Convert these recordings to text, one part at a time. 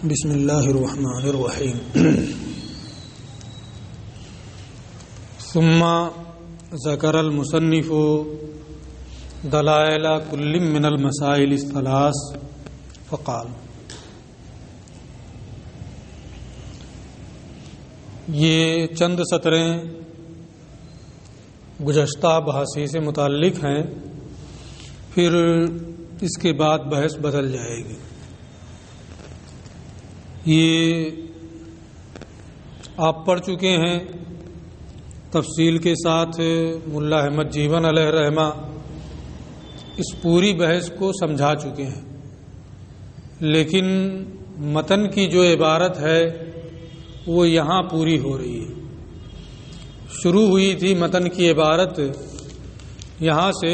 بسم اللہ الرحمن الرحیم ثم ذکر المصنف دلائل کل من المسائل الثلاث فقال، یہ چند سطریں گزشتہ بحثی سے متعلق ہیں، پھر اس کے بعد بحث بدل جائے گی۔ یہ آپ پڑھ چکے ہیں تفصیل کے ساتھ، ملا احمد جیون علیہ رحمہ اس پوری بحث کو سمجھا چکے ہیں، لیکن متن کی جو عبارت ہے وہ یہاں پوری ہو رہی ہے۔ شروع ہوئی تھی متن کی عبارت یہاں سے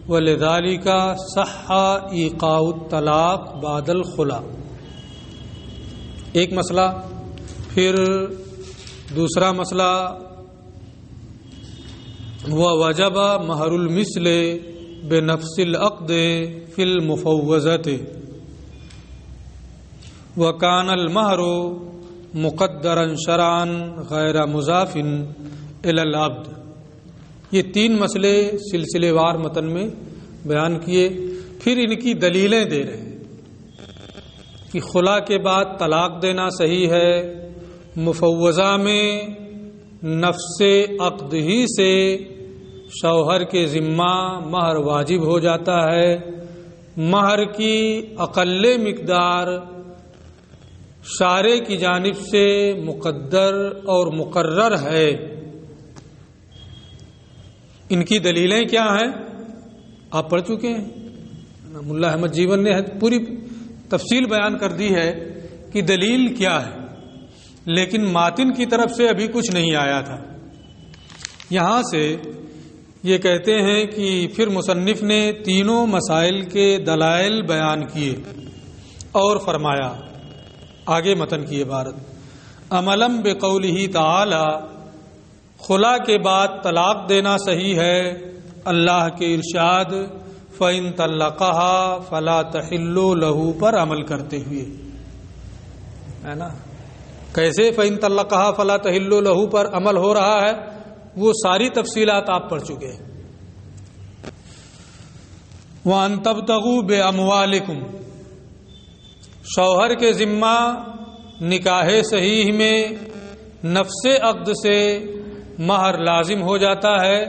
وَلِذَالِكَ صَحَّ إِيقَاعُ الطَّلَاقِ بَعْدَ الْخُلَعِ، ایک مسئلہ، پھر دوسرا مسئلہ وَوَجَبَ مَہْرُ الْمِثْلِ بِنَفْسِ الْعَقْدِ فِي الْمُفَوَّضَةِ وَكَانَ الْمَهْرُ مُقَدَّرًا شَرْعًا غَيْرَ مُضَافٍ إِلَى الْعَبْدِ۔ یہ تین مسئلے سلسلے وار متن میں بیان کیے، پھر ان کی دلیلیں دے رہے ہیں کہ خلا کے بعد طلاق دینا صحیح ہے، مفوضہ میں نفس عقد ہی سے شوہر کے ذمہ مہر واجب ہو جاتا ہے، مہر کی اقل مقدار شارع کی جانب سے مقدر اور مقرر ہے۔ ان کی دلیلیں کیا ہیں آپ پڑھ چکے ہیں، ملا احمد جیون نے پوری تفصیل بیان کر دی ہے کہ دلیل کیا ہے، لیکن ماتن کی طرف سے ابھی کچھ نہیں آیا تھا۔ یہاں سے یہ کہتے ہیں کہ پھر مصنف نے تینوں مسائل کے دلائل بیان کیے اور فرمایا، آگے متن کی عبارت عملاً بقولہ تعالی، خلا کے بعد طلاق دینا صحیح ہے، اللہ کے ارشاد فَإِن طَلَّقَهَا فَلَا تَحِلُّ لَهُ پر عمل کرتے ہوئے، ہے نا؟ کیسے فَإِن طَلَّقَهَا فَلَا تَحِلُّ لَهُ پر عمل ہو رہا ہے وہ ساری تفصیلات آپ پڑھ چکے ہیں۔ وَأَن تَبْتَغُوا بِأَمْوَالِكُمْ، شوہر کے ذمہ نکاح صحیح میں نفس عقد سے مہر لازم ہو جاتا ہے،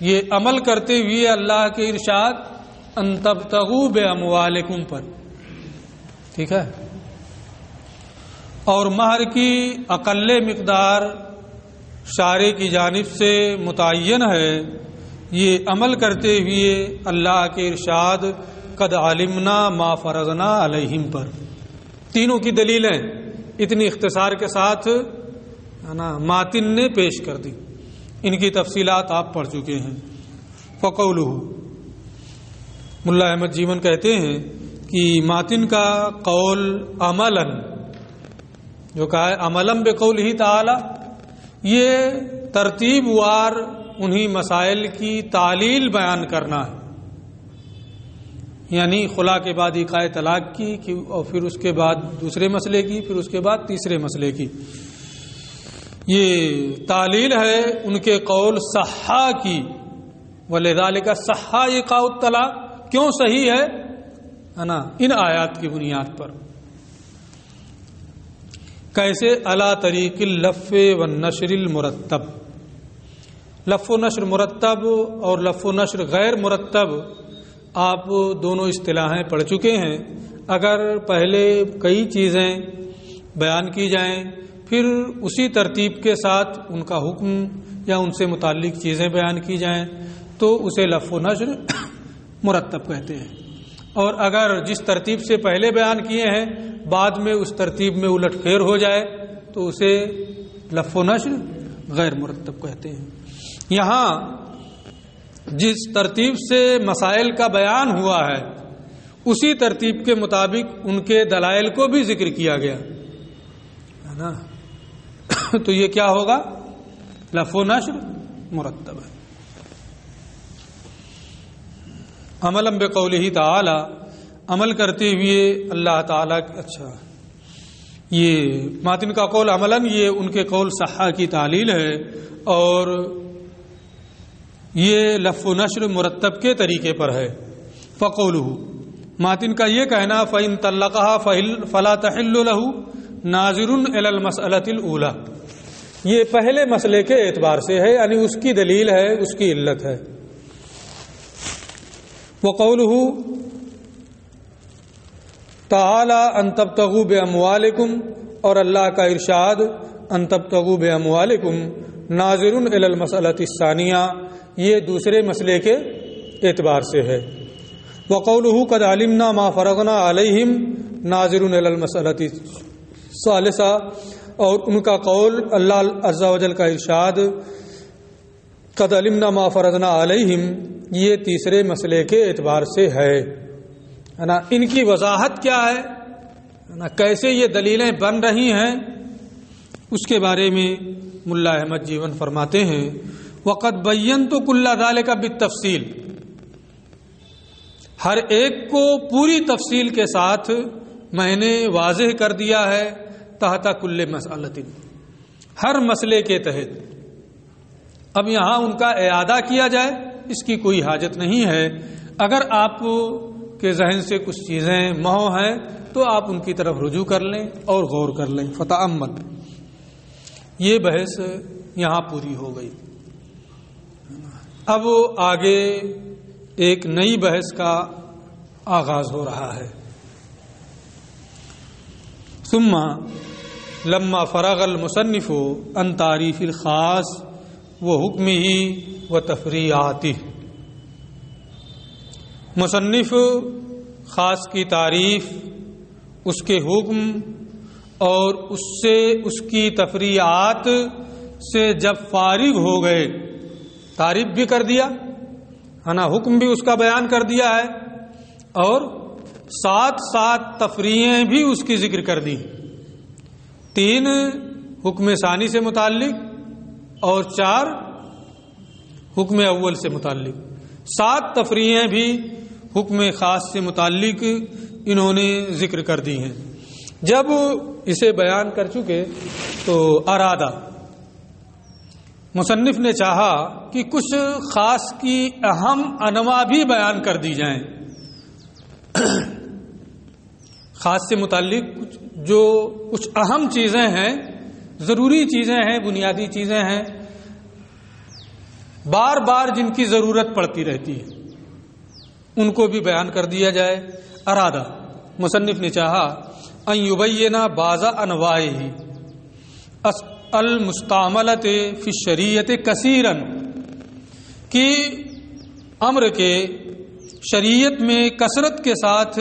یہ عمل کرتے ہوئے اللہ کے ارشاد ان تبتغوا باموالکم پر، ٹھیک ہے، اور مہر کی اقل مقدار شارع کی جانب سے متعین ہے، یہ عمل کرتے ہوئے اللہ کے ارشاد قد علمنا ما فرضنا علیہم پر۔ تینوں کی دلیلیں اتنی اختصار کے ساتھ ماتن نے پیش کر دی، ان کی تفصیلات آپ پڑھ چکے ہیں۔ فقولہ، ملا احمد جیون کہتے ہیں کہ ماتن کا قول عملاً جو کہا ہے عملاً بقولہ تعالی، یہ ترتیب وار انہی مسائل کی تعلیل بیان کرنا ہے، یعنی خلا کے بعد ایقاع طلاق کی اور پھر اس کے بعد دوسرے مسئلے کی، پھر اس کے بعد تیسرے مسئلے کی، یہ تعلیل ہے ان کے قول صحا کی۔ وَلِذَالِكَ صَحَّ إِيقَاعُ الطَّلَاقِ، کیوں صحیح ہے نا؟ ان آیات کی بنیاد پر۔ کیسے؟ علی طریق اللف والنشر المرتب، لف و نشر مرتب اور لف و نشر غیر مرتب آپ دونوں اصطلاحیں پڑھ چکے ہیں۔ اگر پہلے کئی چیزیں بیان کی جائیں پھر اسی ترتیب کے ساتھ ان کا حکم یا ان سے متعلق چیزیں بیان کی جائیں تو اسے لف و نشر مرتب کہتے ہیں، اور اگر جس ترتیب سے پہلے بیان کیے ہیں بعد میں اس ترتیب میں الٹ پھیر ہو جائے تو اسے لف و نشر غیر مرتب کہتے ہیں۔ یہاں جس ترتیب سے مسائل کا بیان ہوا ہے اسی ترتیب کے مطابق ان کے دلائل کو بھی ذکر کیا گیا ہے نا، تو یہ کیا ہوگا؟ لف و نشر مرتب ہے۔ عملاً بقولہ تعالی، عمل کرتے ہوئے اللہ تعالیٰ یہ ماتن کا قول عملاً یہ ان کے قول صحہ کی تعلیل ہے، اور یہ لف و نشر مرتب کے طریقے پر ہے۔ فقولہ ماتن کا یہ کہنا فإن طلقها فلا تحل له ناظر إلى المسألة الأولى، یہ پہلے مسئلے کے اعتبار سے ہے، یعنی اس کی دلیل ہے، اس کی علت ہے۔ وقولہ تعالی ان تبتغوا باموالکم، اور اللہ کا ارشاد ان تبتغوا باموالکم ناظر الی المسألۃ الثانیہ، یہ دوسرے مسئلے کے اعتبار سے ہے۔ وقولہ قد علمنا ما فرضنا علیہم ناظر الی المسألۃ الثالثہ، اور ان کا قول اللہ عز و جل کا ارشاد قد علمنا ما فرضنا علیہم، یہ تیسرے مسئلے کے اعتبار سے ہے نا۔ ان کی وضاحت کیا ہے نا، کیسے یہ دلیلیں بن رہی ہیں، اس کے بارے میں ملا احمد جیون فرماتے ہیں وقد بینت کل ذالک بالتفصیل، ہر ایک کو پوری تفصیل کے ساتھ میں نے واضح کر دیا ہے، تحت کل مسئلۃ، ہر مسئلے کے تحت۔ اب یہاں ان کا اعادہ کیا جائے اس کی کوئی حاجت نہیں ہے، اگر آپ کے ذہن سے کچھ چیزیں محو ہیں تو آپ ان کی طرف رجوع کر لیں اور غور کر لیں۔ فتأمل، یہ بحث یہاں پوری ہو گئی۔ اب آگے ایک نئی بحث کا آغاز ہو رہا ہے۔ ثم لما فرغ المصنف عن تعریف الخاص وحکمہ وتفریعاتہ، مصنف خاص کی تعریف، اس کے حکم اور اس سے اس کی تفریعات سے جب فارغ ہو گئے، تعریف بھی کر دیا ہے نا، حکم بھی اس کا بیان کر دیا ہے، اور ساتھ ساتھ تفریعیں بھی اس کی ذکر کر دی، 3 حکم ثانی سے متعلق اور 4 حکم اول سے متعلق، 7 تفریعیں بھی حکم خاص سے متعلق انہوں نے ذکر کر دی ہیں۔ جب اسے بیان کر چکے تو ارادہ، مصنف نے چاہا کہ کچھ خاص کی اہم انواع بھی بیان کر دی جائیں، خاص سے متعلق جو کچھ اہم چیزیں ہیں، ضروری چیزیں ہیں، بنیادی چیزیں ہیں، بار بار جن کی ضرورت پڑتی رہتی ہے، ان کو بھی بیان کر دیا جائے۔ ارادہ، مصنف نے چاہا ان یبین بعض انواعہ المستعملۃ فی الشریعۃ کثیرا، کہ امر کے شریعت میں کثرت کے ساتھ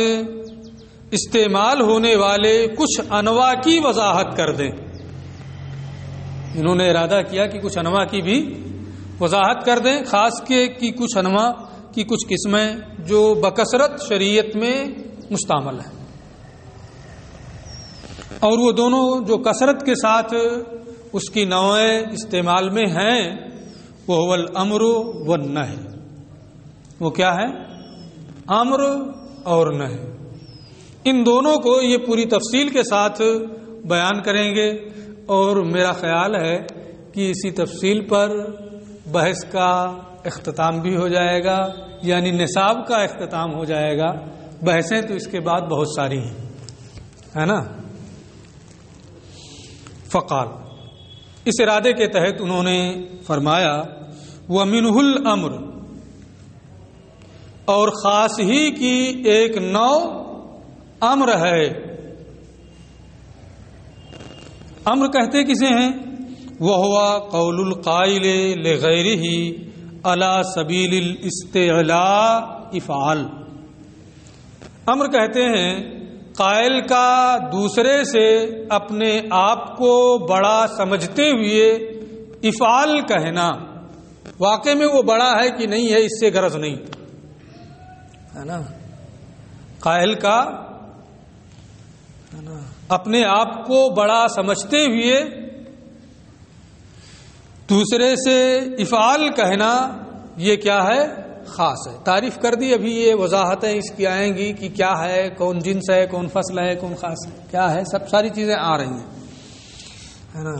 استعمال ہونے والے کچھ انواع کی وضاحت کر دیں۔ انہوں نے ارادہ کیا کہ کچھ انواع کی بھی وضاحت کر دیں، خاص کی کچھ انواع کی کچھ قسمیں جو بکثرت شریعت میں مستعمل ہیں، اور وہ دونوں جو کثرت کے ساتھ اس کی نوع استعمال میں ہیں، وہ هو الامر والنہی، وہ کیا ہے؟ امر اور نہی۔ ان دونوں کو یہ پوری تفصیل کے ساتھ بیان کریں گے، اور میرا خیال ہے کہ اسی تفصیل پر بحث کا اختتام بھی ہو جائے گا، یعنی نصاب کا اختتام ہو جائے گا۔ بحثیں تو اس کے بعد بہت ساری ہیں، ہے نا۔ فقال، اس ارادے کے تحت انہوں نے فرمایا وَمِنْهُ الْأَمْرُ، اور خاص ہی کی ایک نوع امر ہے۔ امر کہتے کسے ہیں؟ وَهُوَ قَوْلُ الْقَائِلِ لِغَيْرِهِ عَلَى سَبِيلِ الْإِسْتِعْلَاءِ افعل، امر کہتے ہیں قائل کا دوسرے سے اپنے آپ کو بڑا سمجھتے ہوئے افعال کہنا، واقع میں وہ بڑا ہے کہ نہیں ہے اس سے غرض نہیں ہے نا۔ قائل کا اپنے آپ کو بڑا سمجھتے ہوئے دوسرے سے افعال کہنا، یہ کیا ہے؟ خاص ہے. تعریف کر دی, ابھی یہ وضاحتیں اس کی آئیں گی کہ کیا ہے, کون جنس ہے, کون فصل ہے, کون خاص ہے, کیا ہے, سب ساری چیزیں آ رہی ہیں, ہے نا.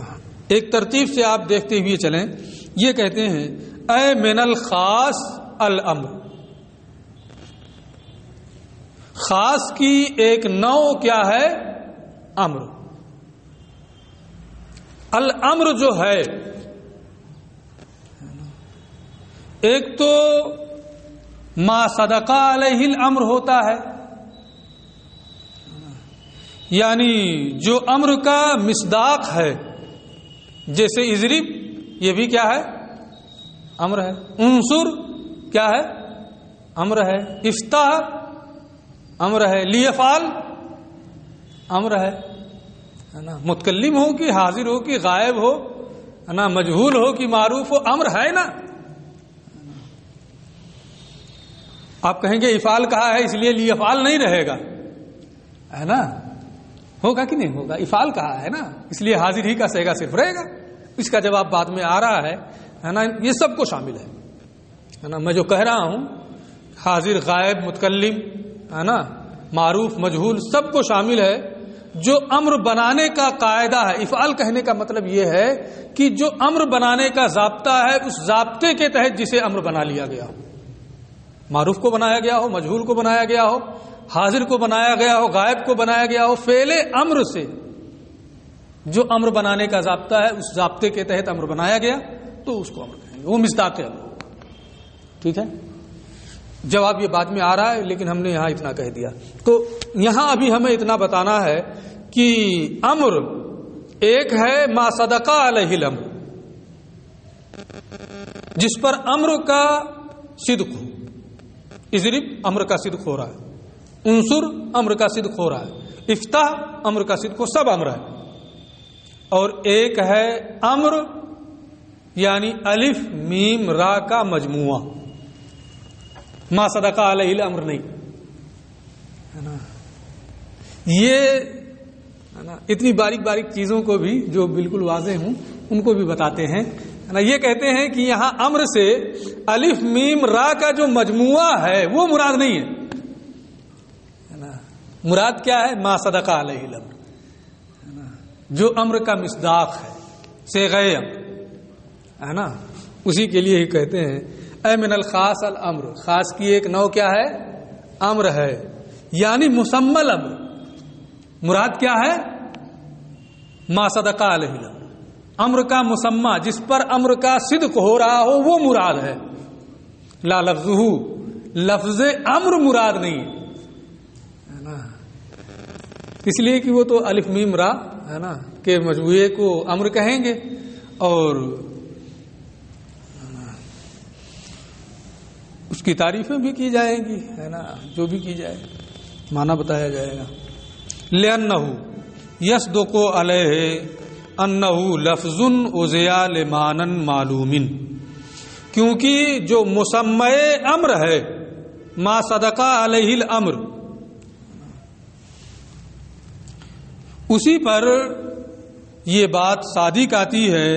ایک ترتیب سے آپ دیکھتے ہوئے چلیں. یہ کہتے ہیں اے من الخاص الامر, خاص کی ایک نوع کیا ہے, امر. الامر جو ہے ایک تو ما صدق علیہ الامر ہوتا ہے, یعنی جو امر کا مصداق ہے, جیسے اضرب, یہ بھی کیا ہے, امر ہے. انصر کیا ہے, امر ہے. افتح امر ہے. لیفعل امر ہے نا. متکلم ہو کہ حاضر ہو کہ غائب ہو, ہے نا, مجہول ہو کہ معروف ہو, امر ہے نا. آپ کہیں گے افعال کہا ہے اس لیے لیفعل نہیں رہے گا, ہے نا, ہوگا کہ نہیں ہوگا. افعال کہا ہے نا اس لیے حاضر ہی کا صیغہ صرف رہے گا. اس کا جواب بعد میں آ رہا ہے نا. یہ سب کو شامل ہے نا. میں جو کہہ رہا ہوں حاضر, غائب, متکلم, ہے نا, معروف, مجہول, سب کو شامل ہے. جو امر بنانے کا قاعدہ ہے, افعال کہنے کا مطلب یہ ہے کہ جو امر بنانے کا ضابطہ ہے, اس ضابطے کے تحت جسے امر بنا لیا گیا ہو. معروف کو بنایا گیا ہو, مجہول کو بنایا گیا ہو, حاضر کو بنایا گیا ہو, غائب کو بنایا گیا ہو. فعل امر سے جو امر بنانے کا ضابطہ ہے, اس ضابطے کے تحت امر بنایا گیا تو اس کو امر کہیں گے. وہ مصداق امر. ٹھیک ہے, جواب یہ بعد میں آ رہا ہے لیکن ہم نے یہاں اتنا کہہ دیا. تو یہاں ابھی ہمیں اتنا بتانا ہے کہ امر ایک ہے ما صدق علیہ الامر, جس پر امر کا صدق ہو. اضرب امر کا صدق ہو رہا ہے, انصر امر کا صدق ہو رہا ہے, افتح امر کا صدق ہو, سب امر ہے. اور ایک ہے امر یعنی الف میم را کا مجموعہ, ما صدق علیہ الامر نہیں, ہے نا. یہ ہے نا اتنی باریک باریک چیزوں کو بھی جو بالکل واضح ہوں ان کو بھی بتاتے ہیں, ہے نا. یہ کہتے ہیں کہ یہاں امر سے الف میم را کا جو مجموعہ ہے وہ مراد نہیں ہے نا. مراد کیا ہے, ما صدق علیہ الامر, ہے نا, جو امر کا مصداق ہے, صیغہ امر, ہے نا. اسی کے لیے ہی کہتے ہیں اے من الخاص الامر, خاص کی ایک نوع کیا ہے, امر ہے. یعنی مسمى الامر, مراد کیا ہے, ما صدق علیہ الامر, امر کا مسمى جس پر امر کا صدق ہو رہا ہو وہ مراد ہے. لا لفظہ, لفظ امر مراد نہیں ہے نا. اس لیے کہ وہ تو الف میم را, ہے نا, کے مجموعے کو امر کہیں گے اور اس کی تعریفیں بھی کی جائیں گی, ہے نا, جو بھی کی جائے معنی بتایا جائے گا. لِأَنَّهُ يَصْدُقُ عَلَيْهِ أَنَّهُ لَفْظٌ أُضِيَ لِمَعْنًى مَعْلُومٍ, کیونکہ جو مسمى امر ہے ما صدق علیہ الامر, اسی پر یہ بات صادق آتی ہے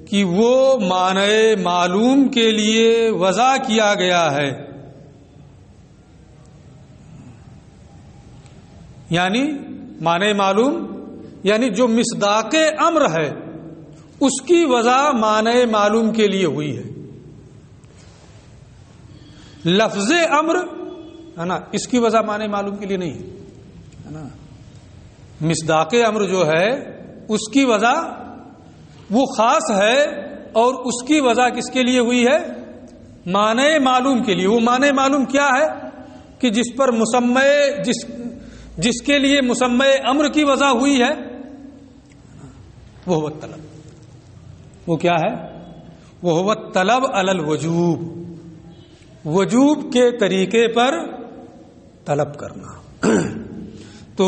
کہ وہ معنی معلوم کے لیے وضع کیا گیا ہے. یعنی معنی معلوم یعنی جو مصداق امر ہے اس کی وضع معنی معلوم کے لیے ہوئی ہے. لفظ امر, ہے نا, اس کی وضع معنی معلوم کے لیے نہیں ہے نا. مصداق امر جو ہے اس کی وضع وہ خاص ہے اور اس کی وضع کس کے لیے ہوئی ہے, معنی معلوم کے لیے. وہ معنی معلوم کیا ہے کہ جس پر مسمى جس کے لیے مسمى امر کی وضع ہوئی ہے وہ هو الطلب. وہ کیا ہے, وہ هو الطلب علی الوجوب, وجوب کے طریقے پر طلب کرنا. تو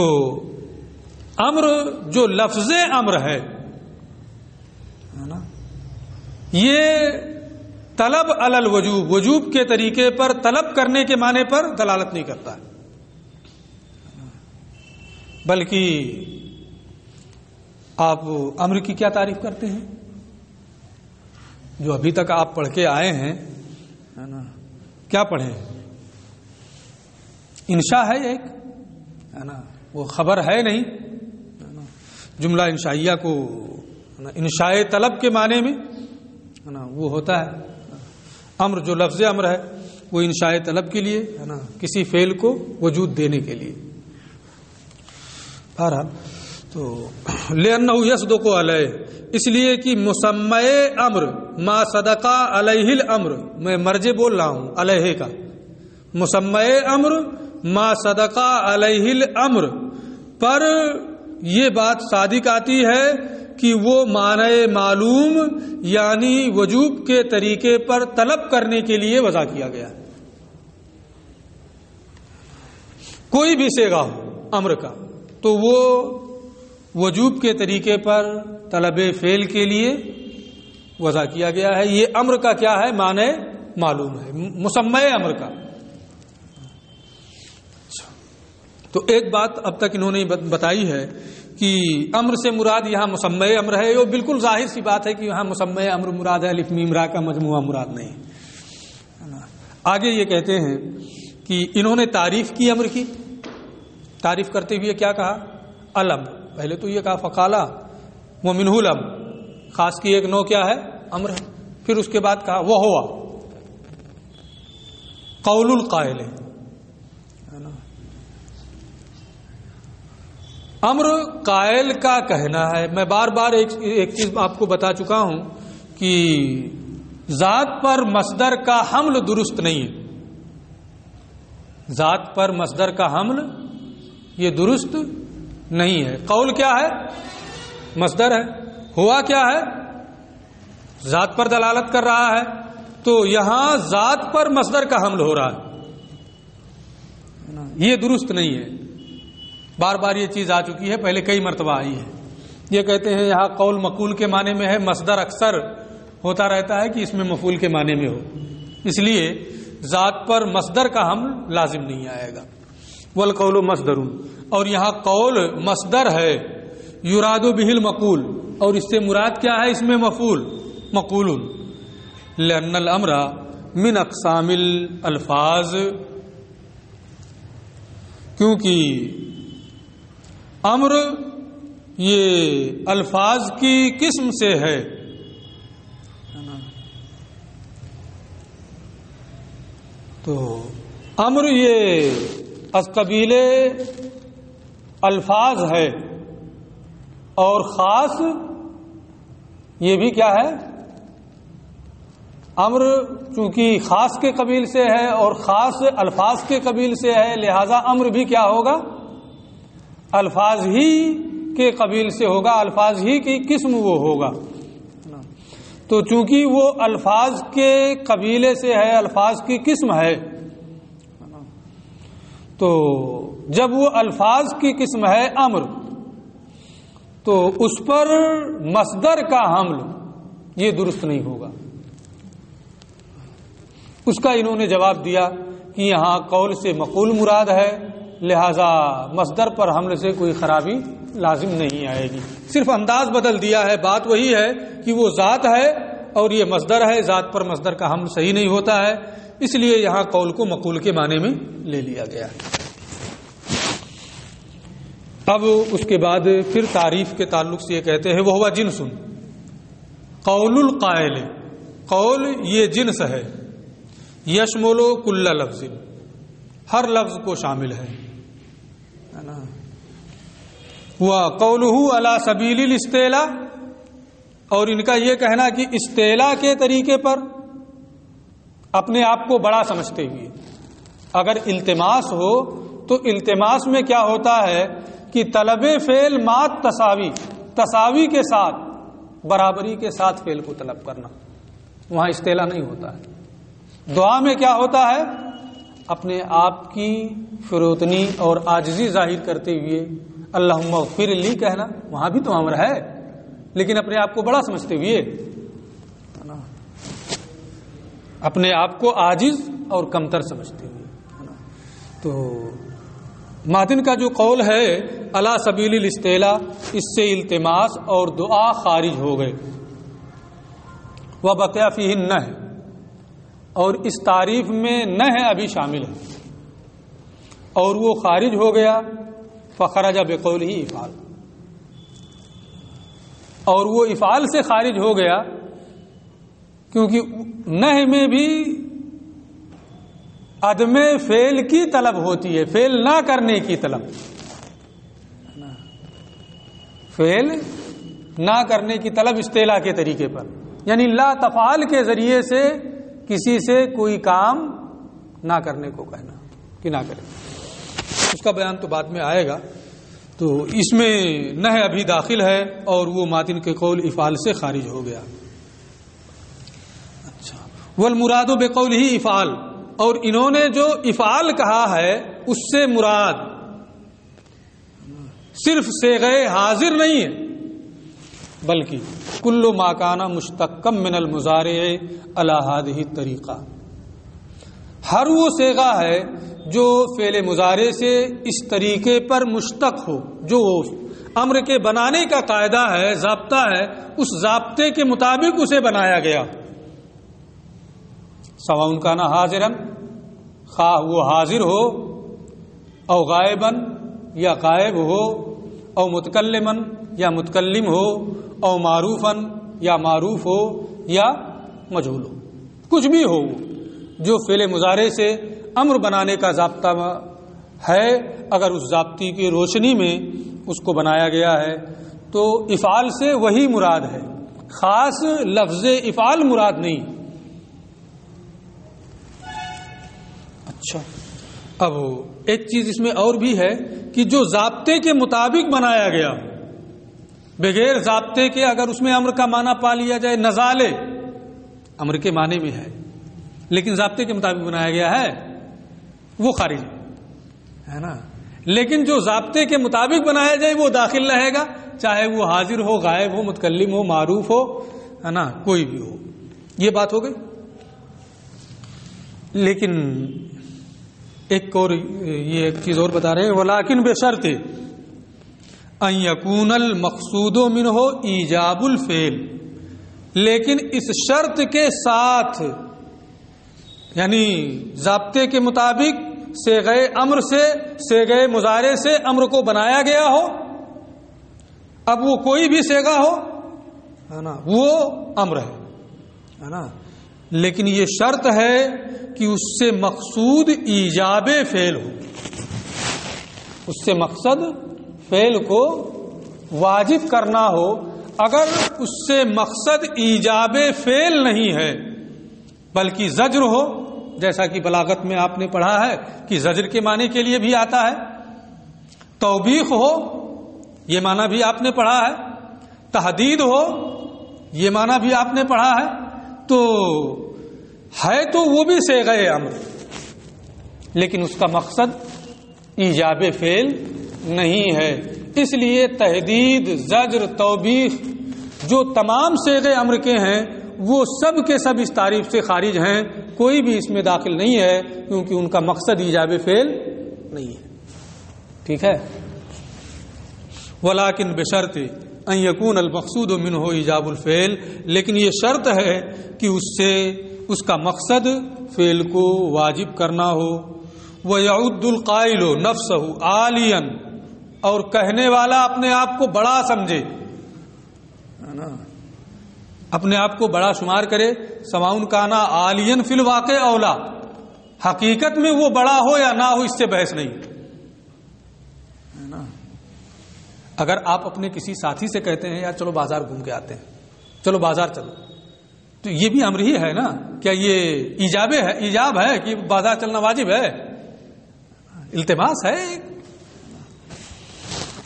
امر جو لفظ امر ہے نا, یہ طلب علی الوجوب, وجوب کے طریقے پر طلب کرنے کے معنی پر دلالت نہیں کرتا ہے, بلکہ آپ امر کی کیا تعریف کرتے ہیں, جو ابھی تک آپ پڑھ کے آئے ہیں, ہے نا, کیا پڑھیں؟ انشاء ہے ایک، ہے نا، وہ خبر ہے نہیں، جملہ انشائیہ کو انشاء طلب کے معنی میں ہے نا وہ ہوتا ہے. امر جو لفظ امر ہے وہ انشاء طلب کے لیے ہے نا، کسی فعل کو وجود دینے کے لیے. تو لأنہ یصدق علیہ، اس لیے کہ مسمى امر ما صدقہ علیہ الامر، میں مرجع بول رہا ہوں علیہ کا، مسمى امر ما صدقہ علیہ الامر پر یہ بات صادق آتی ہے کہ وہ معنی معلوم یعنی وجوب کے طریقے پر طلب کرنے کے لیے وضع کیا گیا. کوئی بھی صیغہ ہو امر کا تو وہ وجوب کے طریقے پر طلب فعل کے لیے وضع کیا گیا ہے. یہ امر کا کیا ہے؟ معنی معلوم ہے، مسمى امر کا. تو ایک بات اب تک انہوں نے بتائی ہے کہ امر سے مراد یہاں مسمى امر ہے. یہ بالکل ظاہر سی بات ہے کہ یہاں مسمى امر مراد ہے، الف میم را کا مجموعہ مراد نہیں. آگے یہ کہتے ہیں کہ انہوں نے تعریف کی امر کی. تعریف کرتے ہوئے کیا کہا؟ الم. پہلے تو یہ کہا فقالا ومنہ الم، خاص کی ایک نوع کیا ہے؟ امر ہے. پھر اس کے بعد کہا وہ ہوا قول القائل. امر قائل کا کہنا ہے. میں بار بار ایک چیز آپ کو بتا چکا ہوں کہ ذات پر مصدر کا حمل درست نہیں ہے. ذات پر مصدر کا حمل یہ درست نہیں ہے. قول کیا ہے؟ مصدر ہے. ہوا کیا ہے؟ ذات پر دلالت کر رہا ہے. تو یہاں ذات پر مصدر کا حمل ہو رہا ہے، یہ درست نہیں ہے. بار بار یہ چیز آ چکی ہے، پہلے کئی مرتبہ آئی ہے. یہ کہتے ہیں یہاں قول مقول کے معنی میں ہے، مصدر اکثر ہوتا رہتا ہے کہ اس میں مفعول کے معنی میں ہو، اس لیے ذات پر مصدر کا حمل لازم نہیں آئے گا. والقول مصدر، اور یہاں قول مصدر ہے. یراد به المقول، اور اس سے مراد کیا ہے؟ اس میں مفعول مقول. لأن الامر من اقسام الالفاظ، کیونکہ امر یہ الفاظ کی قسم سے ہے. تو امر یہ از قبیل الفاظ ہے، اور خاص یہ بھی کیا ہے؟ امر چونکہ خاص کے قبیل سے ہے اور خاص الفاظ کے قبیل سے ہے، لہذا امر بھی کیا ہوگا؟ الفاظ ہی کے قبیل سے ہوگا، الفاظ ہی کی قسم وہ ہوگا. تو چونکہ وہ الفاظ کے قبیلے سے ہے، الفاظ کی قسم ہے، تو جب وہ الفاظ کی قسم ہے امر، تو اس پر مصدر کا حمل یہ درست نہیں ہوگا. اس کا انہوں نے جواب دیا کہ یہاں قول سے مقول مراد ہے، لہذا مصدر پر حمل سے کوئی خرابی لازم نہیں آئے گی. صرف انداز بدل دیا ہے، بات وہی ہے کہ وہ ذات ہے اور یہ مصدر ہے. ذات پر مصدر کا حمل صحیح نہیں ہوتا ہے، اس لیے یہاں قول کو مقول کے معنی میں لے لیا گیا ہے. اب اس کے بعد پھر تعریف کے تعلق سے یہ کہتے ہیں وہ ہوا جنس قول القائل. قول یہ جنس ہے، یشمل کل لفظ، ہر لفظ کو شامل ہے. وَقَوْلُهُ عَلَى سَبِيلِ الْإِسْتِعْلَاءِ، اور ان کا یہ کہنا کہ استعلاء کے طریقے پر اپنے آپ کو بڑا سمجھتے ہوئے. اگر التماس ہو تو التماس میں کیا ہوتا ہے کہ طلب فعل مات تساوی، تساوی کے ساتھ، برابری کے ساتھ فعل کو طلب کرنا، وہاں استعلاء نہیں ہوتا ہے. دعا میں کیا ہوتا ہے؟ اپنے آپ کی فروتنی اور عاجزی ظاہر کرتے ہوئے اللہم اغفر لی کہنا، وہاں بھی تو امر ہے، لیکن اپنے آپ کو بڑا سمجھتے ہوئے، اپنے آپ کو عاجز اور کمتر سمجھتے ہوئے. تو ماتن کا جو قول ہے علی سبیل الاستعلاء، اس سے التماس اور دعا خارج ہو گئے. وبقی فیہ النہی، اور اس تعریف میں نہ ابھی شامل ہے اور وہ خارج ہو گیا، فخرج بقولہ افعال، اور وہ افعال سے خارج ہو گیا کیونکہ نہ میں بھی عدم فعل کی طلب ہوتی ہے، فعل نہ کرنے کی طلب، فعل نہ کرنے کی طلب استعلا کے طریقے پر، یعنی لا تفعال کے ذریعے سے کسی سے کوئی کام نہ کرنے کو کہنا کہ نہ کرے. اس کا بیان تو بعد میں آئے گا. تو اس میں نہ ابھی داخل ہے اور وہ ماتن کے قول افعال سے خارج ہو گیا. اچھا، والمراد بقولہ افعال، اور انہوں نے جو افعال کہا ہے اس سے مراد صرف صیغہ حاضر نہیں ہے بلکہ کل ما کان مشتقا من المضارع علی هذه الطریقہ، ہر وہ صیغہ ہے جو فعل مضارع سے اس طریقے پر مشتق ہو، جو امر کے بنانے کا قاعدہ ہے، ضابطہ ہے، اس ضابطے کے مطابق اسے بنایا گیا. سواء کان حاضرا، خواہ وہ حاضر ہو، او غائبا یا غائب ہو، او متکلما یا متکلم ہو، او معروفا یا معروف ہو، یا مجہول ہو، کچھ بھی ہو جو فعل مضارع سے امر بنانے کا ضابطہ ہے، اگر اس ضابطے کی روشنی میں اس کو بنایا گیا ہے تو افعال سے وہی مراد ہے، خاص لفظ افعال مراد نہیں. اچھا، اب ایک چیز اس میں اور بھی ہے کہ جو ضابطے کے مطابق بنایا گیا، بغیر ضابطے کے اگر اس میں امر کا معنی پا لیا جائے، نزالے امر کے معنی میں ہے لیکن ضابطے کے مطابق بنایا گیا ہے، وہ خارج ہے نا. لیکن جو ضابطے کے مطابق بنایا جائے وہ داخل رہے گا، چاہے وہ حاضر ہو، غائب ہو، متکلم ہو، معروف ہو، ہے نا، کوئی بھی ہو. یہ بات ہو گئی. لیکن ایک اور یہ ایک چیز اور بتا رہے ہیں، ولیکن بشرط ان یکون المقصود منہ ایجاب الفعل، لیکن اس شرط کے ساتھ، یعنی ضابطے کے مطابق صیغہ امر سے، صیغہ مضارع سے امر کو بنایا گیا ہو، اب وہ کوئی بھی صیغہ ہو، ہے نا، وہ امر ہے نا، لیکن یہ شرط ہے کہ اس سے مقصود ایجاب فعل ہو، اس سے مقصد فعل کو واجب کرنا ہو. اگر اس سے مقصد ایجاب فعل نہیں ہے بلکہ زجر ہو، جیسا کہ بلاغت میں آپ نے پڑھا ہے کہ زجر کے معنی کے لیے بھی آتا ہے، توبیخ ہو یہ معنی بھی آپ نے پڑھا ہے، تحدید ہو یہ معنی بھی آپ نے پڑھا ہے، تو ہے تو وہ بھی صیغہ امر لیکن اس کا مقصد ایجاب فعل نہیں ہے. اس لیے تحدید، زجر، توبیخ جو تمام صیغے امر کے ہیں وہ سب کے سب اس تعریف سے خارج ہیں، کوئی بھی اس میں داخل نہیں ہے کیونکہ ان کا مقصد ایجاب فعل نہیں ہے. ٹھیک ہے. ولیکن بشرط ان یکون المقصود منہ ایجاب الفعل، لیکن یہ شرط ہے کہ اس سے اس کا مقصد فعل کو واجب کرنا ہو. وَيَعُدُّ الْقَائِلُ نَفْسَهُ عَالِيًا، اور کہنے والا اپنے آپ کو بڑا سمجھے، اپنے آپ کو بڑا شمار کرے. سواء کان عالین فی الواقع اولا، حقیقت میں وہ بڑا ہو یا نہ ہو اس سے بحث نہیں. اگر آپ اپنے کسی ساتھی سے کہتے ہیں یار چلو بازار گھوم کے آتے ہیں، چلو بازار چلو، تو یہ بھی امر ہی ہے نا. کیا یہ ایجاب ہے کہ بازار چلنا واجب ہے؟ التماس ہے.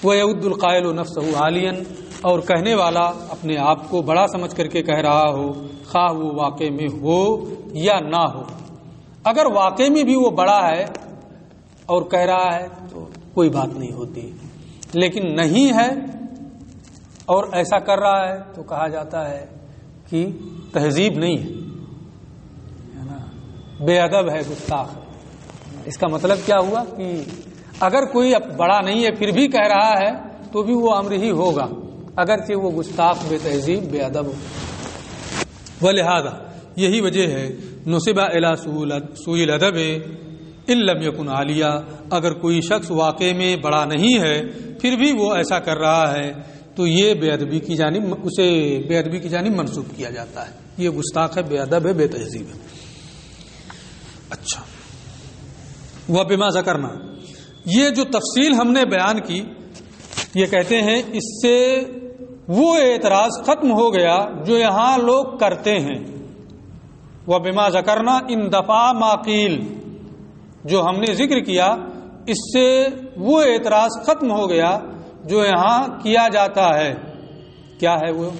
وَيَعُدُّ الْقَائِلُ نَفْسَهُ عَالِيًا، اور کہنے والا اپنے آپ کو بڑا سمجھ کر کے کہہ رہا ہو، خواہ وہ واقع میں ہو یا نہ ہو. اگر واقع میں بھی وہ بڑا ہے اور کہہ رہا ہے تو کوئی بات نہیں ہوتی، لیکن نہیں ہے اور ایسا کر رہا ہے تو کہا جاتا ہے کہ تہذیب نہیں ہے نا، بے ادب ہے، گستاخ. اس کا مطلب کیا ہوا کہ اگر کوئی بڑا نہیں ہے پھر بھی کہہ رہا ہے تو بھی وہ امر ہی ہوگا، اگرچہ وہ گستاخ، بے تہذیب، بے ادب ہو. ولہذا یہی وجہ ہے نصب الی سوء الادب ان لم یکن عالیہ، اگر کوئی شخص واقع میں بڑا نہیں ہے پھر بھی وہ ایسا کر رہا ہے تو یہ بے ادبی کی جانب اسے بے ادبی کی جانب منسوب کیا جاتا ہے، یہ گستاخ ہے، بے ادب ہے، بے تہذیب ہے۔ اچھا، وبما ذکرنا، یہ جو تفصیل ہم نے بیان کی، یہ کہتے ہیں اس سے وہ اعتراض ختم ہو گیا جو یہاں لوگ کرتے ہیں۔ وبما ذکرنا ان دفع ما قیل، جو ہم نے ذکر کیا اس سے وہ اعتراض ختم ہو گیا جو یہاں کیا جاتا ہے۔ کیا ہے وہ؟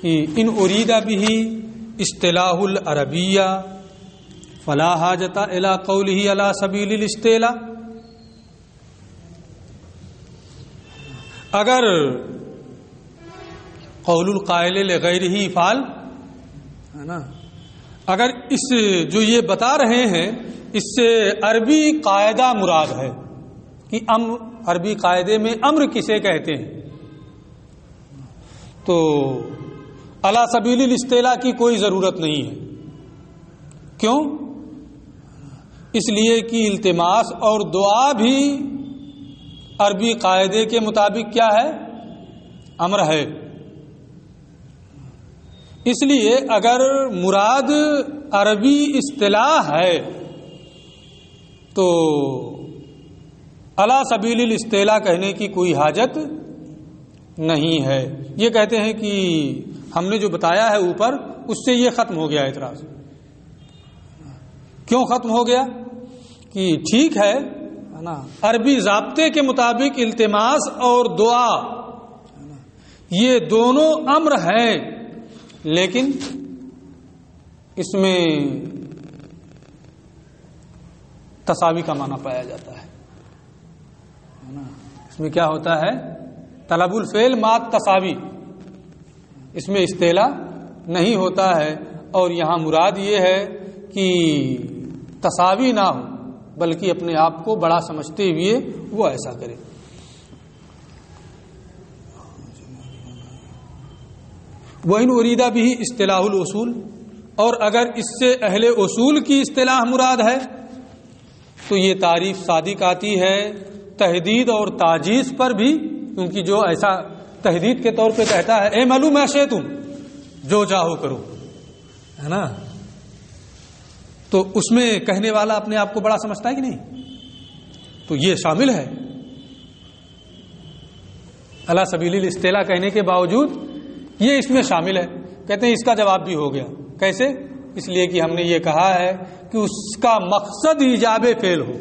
کہ ان ارید بہ اصطلاح العربیہ فلا حاجت الی قولہ علی سبیل الاصطلاح، اگر قول القائل لغیرہ فعل ہے نا، اگر اس جو یہ بتا رہے ہیں اس سے عربی قاعدہ مراد ہے کہ عربی قاعدے میں امر کسے کہتے ہیں، تو علی سبیل الاصطلاح کی کوئی ضرورت نہیں ہے۔ کیوں؟ اس لیے کہ التماس اور دعا بھی عربی قاعدے کے مطابق کیا ہے؟ امر ہے۔ اس لیے اگر مراد عربی اصطلاح ہے تو علی سبیل الاصطلاح کہنے کی کوئی حاجت نہیں ہے۔ یہ کہتے ہیں کہ ہم نے جو بتایا ہے اوپر اس سے یہ ختم ہو گیا اعتراض۔ کیوں ختم ہو گیا؟ کہ ٹھیک ہے نا، عربی ضابطے کے مطابق التماس اور دعا یہ دونوں امر ہیں، لیکن اس میں تساوی کا معنی پایا جاتا ہے۔ اس میں کیا ہوتا ہے؟ طلب الفعل مات تساوی، اس میں اصطلاح نہیں ہوتا ہے، اور یہاں مراد یہ ہے کہ تساوی نہ ہو بلکہ اپنے آپ کو بڑا سمجھتے ہوئے وہ ایسا کرے۔ وَإِنْ أُرِيدَ بِهِ اصطلاح الاصول، اور اگر اس سے اہل اصول کی اصطلاح مراد ہے تو یہ تعریف صادق آتی ہے تحدید اور تعجیز پر بھی، کیونکہ جو ایسا تحدید کے طور پہ کہتا ہے اے معلوم ایسے تم جو چاہو کرو، ہے نا، تو اس میں کہنے والا اپنے آپ کو بڑا سمجھتا ہے کہ نہیں؟ تو یہ شامل ہے علی سبیل الاصطلاح کہنے کے باوجود یہ اس میں شامل ہے۔ کہتے ہیں اس کا جواب بھی ہو گیا۔ کیسے؟ اس لیے کہ ہم نے یہ کہا ہے کہ اس کا مقصد ایجاب فعل ہو،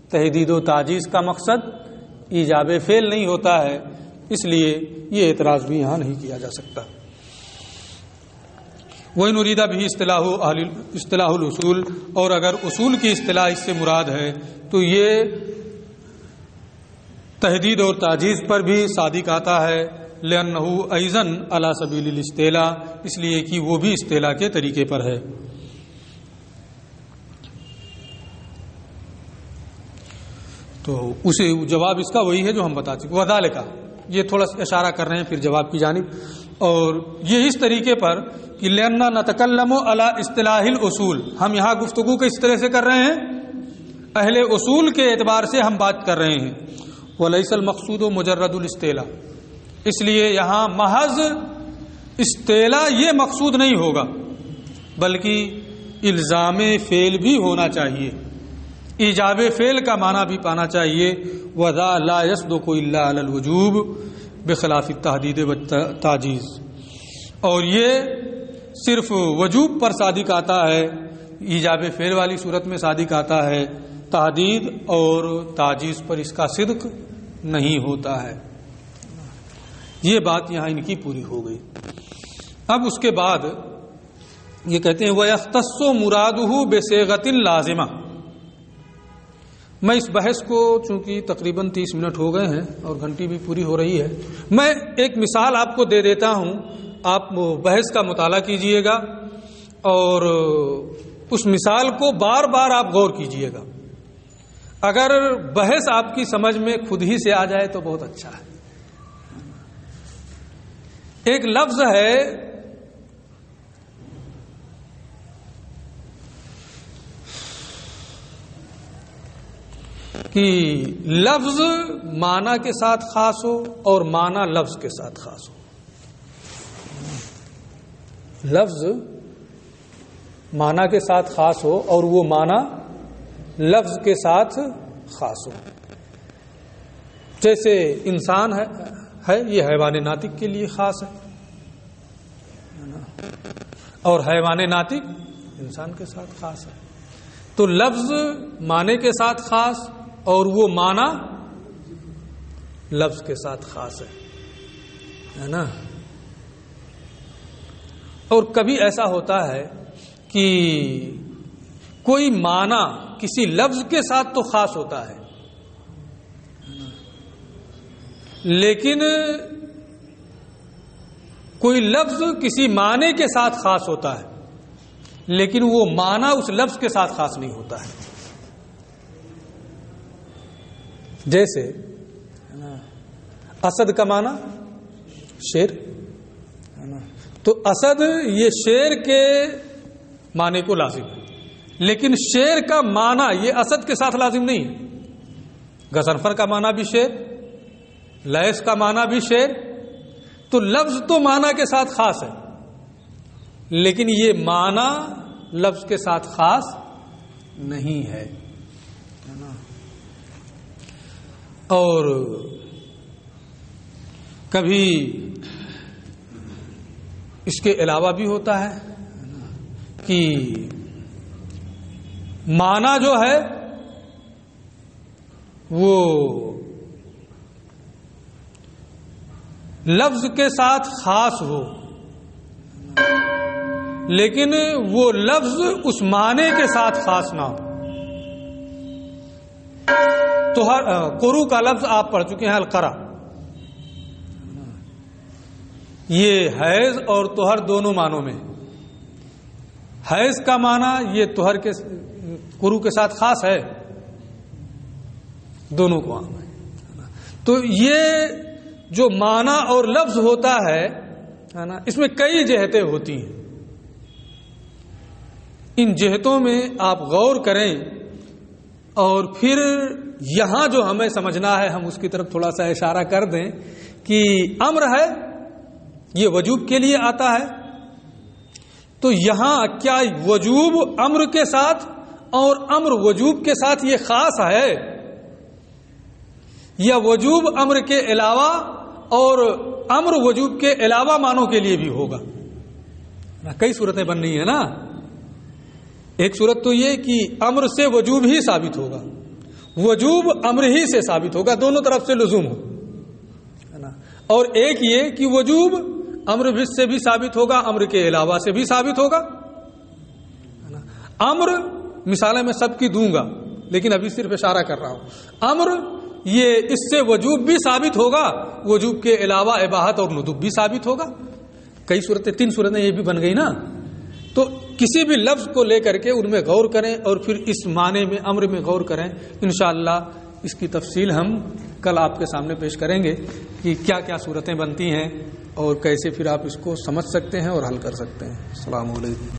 تحدید و تعجیز کا مقصد ایجاب فعل نہیں ہوتا ہے، اس لیے یہ اعتراض بھی یہاں نہیں کیا جا سکتا۔ وَإِنْ أُرِيدَ بِهِ اصطلاح الاصول، اور اگر اصول کی اصطلاح اس سے مراد ہے تو یہ تحدید اور تعجیز پر بھی صادق آتا ہے، لأنه أيضا على سبيل الاصطلاح، اس لیے کہ وہ بھی اصطلاح کے طریقے پر ہے۔ تو اسے جواب اس کا وہی ہے جو ہم بتا چکے۔ وذالک، یہ تھوڑا سا اشارہ کر رہے ہیں پھر جواب کی جانب، اور یہ اس طریقے پر کہ لأننا نتکلم علی اصطلاح الاصول، ہم یہاں گفتگو کس طرح سے کر رہے ہیں؟ اہل اصول کے اعتبار سے ہم بات کر رہے ہیں۔ ولیس المقصود مجرد الاصطلاح، اس لیے یہاں محض اصطلاح یہ مقصود نہیں ہوگا بلکہ الزام فعل بھی ہونا چاہیے، ایجاب فعل کا معنی بھی پانا چاہیے۔ وذا لا يصدق الا على الوجوب بخلاف التحدید والتعجیز، اور یہ صرف وجوب پر صادق آتا ہے، ایجاب فعل والی صورت میں صادق آتا ہے، تحدید اور تعجیز پر اس کا صدق نہیں ہوتا ہے۔ یہ بات یہاں ان کی پوری ہو گئی۔ اب اس کے بعد یہ کہتے ہیں وَيَخْتَصُّ مُرَادُهُ بِصِيغَةٍ لَازِمَةٍ۔ میں اس بحث کو چونکہ تقریباً 30 منٹ ہو گئے ہیں اور گھنٹی بھی پوری ہو رہی ہے، میں ایک مثال آپ کو دے دیتا ہوں، آپ بحث کا مطالعہ کیجئے گا اور اس مثال کو بار بار آپ غور کیجئے گا۔ اگر بحث آپ کی سمجھ میں خود ہی سے آ جائے تو بہت اچھا ہے۔ ایک لفظ ہے کہ لفظ معنی کے ساتھ خاص ہو اور معنی لفظ کے ساتھ خاص ہو. لفظ معنی کے ساتھ خاص ہو اور وہ معنی لفظ کے ساتھ خاص ہو. جیسے انسان ہے یہ حیوان ناطق کے لیے خاص ہے اور حیوان ناطق انسان کے ساتھ خاص ہے. تو لفظ معنی کے ساتھ خاص اور وہ معنی لفظ کے ساتھ خاص ہے نا. اور کبھی ایسا ہوتا ہے کہ کوئی معنی کسی لفظ کے ساتھ تو خاص ہوتا ہے لیکن کوئی لفظ کسی معنی کے ساتھ خاص ہوتا ہے لیکن وہ معنی اس لفظ کے ساتھ خاص نہیں ہوتا ہے. جیسے اسد کا معنی شیر، تو اسد یہ شیر کے معنی کو لازم ہے لیکن شیر کا معنی یہ اسد کے ساتھ لازم نہیں ہے. غضنفر کا معنی بھی شیر، لیث کا معنی بھی شیر. تو لفظ تو معنی کے ساتھ خاص ہے لیکن یہ معنی لفظ کے ساتھ خاص نہیں ہے. اور کبھی اس کے علاوہ بھی ہوتا ہے کہ معنی جو ہے وہ لفظ کے ساتھ خاص ہو لیکن وہ لفظ اس معنی کے ساتھ خاص نہ ہو. تو ہر قرو کا لفظ آپ پڑھ چکے ہیں، القرا. یہ حیض اور طہر دونوں معنوں میں. حیض کا معنی یہ طہر کے قرو کے ساتھ خاص ہے، دونوں کو عام ہے. تو یہ جو معنی اور لفظ ہوتا ہے نا، اس میں کئی جہتیں ہوتی ہیں. ان جہتوں میں آپ غور کریں اور پھر یہاں جو ہمیں سمجھنا ہے ہم اس کی طرف تھوڑا سا اشارہ کر دیں کہ امر ہے یہ وجوب کے لیے آتا ہے. تو یہاں کیا وجوب امر کے ساتھ اور امر وجوب کے ساتھ یہ خاص ہے یا وجوب امر کے علاوہ اور امر وجوب کے علاوہ معنوں کے لیے بھی ہوگا؟ کئی صورتیں بن رہی ہیں نا. ایک صورت تو یہ کہ امر سے وجوب ہی ثابت ہوگا، وجوب امر ہی سے ثابت ہوگا، دونوں طرف سے لزوم ہو. اور ایک یہ کہ وجوب امر سے بھی ثابت ہوگا، امر کے علاوہ سے بھی ثابت ہوگا. امر مثالیں میں سب کی دوں گا لیکن ابھی صرف اشارہ کر رہا ہوں. امر یہ اس سے وجوب بھی ثابت ہوگا، وجوب کے علاوہ اباحت اور ندب بھی ثابت ہوگا. کئی صورتیں، 3 صورتیں یہ بھی بن گئی نا. تو کسی بھی لفظ کو لے کر کے ان میں غور کریں اور پھر اس معنی میں امر میں غور کریں. انشاءاللہ اس کی تفصیل ہم کل آپ کے سامنے پیش کریں گے کہ کیا کیا صورتیں بنتی ہیں اور کیسے پھر آپ اس کو سمجھ سکتے ہیں اور حل کر سکتے ہیں. السلام علیکم.